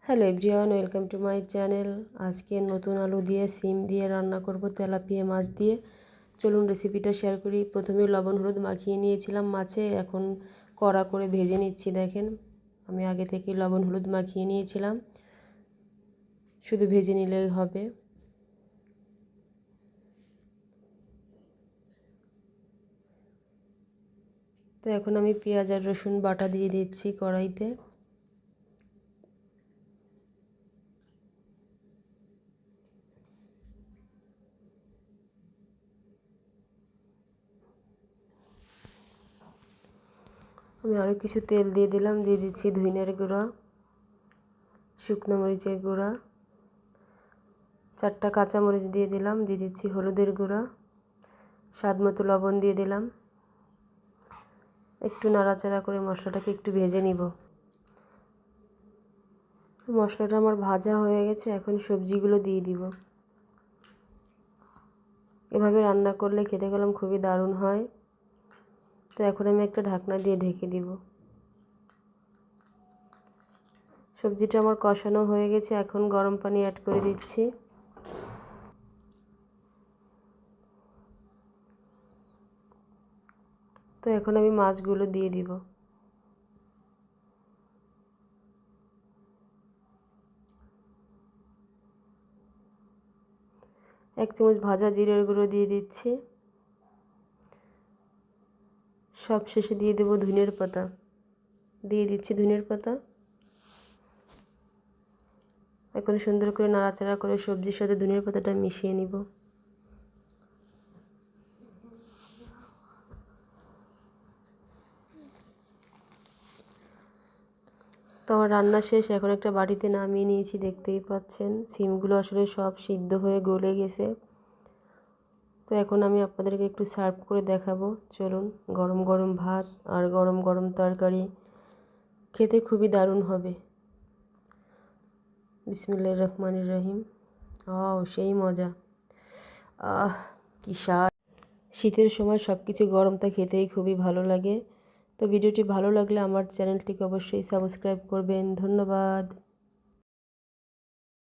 Hello everyone, welcome to my channel. আজকে নতুন আলু দিয়ে সিম দিয়ে রান্না করব তেলাপিয়া মাছ দিয়ে। চলুন রেসিপিটা শেয়ার করি। প্রথমে লবণ হলুদ মাখিয়ে নিয়েছিলাম মাছে, এখন কড়া করে ভেজে নিচ্ছি। দেখেন, আমি আগে থেকে লবণ হলুদ মাখিয়ে নিয়েছিলাম, শুধু ভেজে নিলেই হবে। তো এখন আমি পেঁয়াজ আর রসুন বাটা দিয়ে দিচ্ছি কড়াইতে। আমি আরও কিছু তেল দিয়ে দিলাম, দিয়ে দিচ্ছি ধনিয়ার গুঁড়া, শুকনো মরিচের গুঁড়া, 4টা কাঁচামরিচ দিয়ে দিলাম, দিয়ে দিচ্ছি হলুদের গুঁড়া, স্বাদ মতো লবণ দিয়ে দিলাম। একটু নাড়াচাড়া করে মশলাটাকে একটু ভেজে নিব। মশলাটা আমার ভাজা হয়ে গেছে, এখন সবজিগুলো দিয়ে দিব। এভাবে রান্না করলে খেতে গেলাম খুবই দারুণ হয়। তো এখন আমি একটা ঢাকনা দিয়ে ঢেকে দিব। সবজিটা আমার কষানো হয়ে গেছে, এখন গরম পানি অ্যাড করে দিচ্ছি। তো এখন আমি মাছগুলো দিয়ে দিব। 1 চামচ ভাজা জিরের গুঁড়ো দিয়ে দিচ্ছি। সব শেষে দিয়ে দেব ধনিয়ার পাতা, দিয়ে দিচ্ছি ধনিয়ার পাতা। এখন সুন্দর করে নাড়াচাড়া করে সবজির সাথে ধনিয়ার পাতাটা মিশিয়ে নিব। তো আমার রান্না শেষ, এখন একটা বাটিতে নামিয়ে নিয়েছি। দেখতেই পাচ্ছেন সিমগুলো আসলে সব সিদ্ধ হয়ে গলে গেছে। তো এখন আমি আপনাদেরকে একটু সার্ভ করে দেখাবো। চলুন, গরম গরম ভাত আর গরম গরম তরকারি, খেতে খুবই দারুণ হবে। বিসমিল্লাহির রহমানির রহিম। সেই মজা! কি স্বাদ! শীতের সময় সব কিছু গরমটা খেতেই খুবই ভালো লাগে। তো ভিডিওটি ভালো লাগলে আমার চ্যানেলটিকে অবশ্যই সাবস্ক্রাইব করবেন। ধন্যবাদ।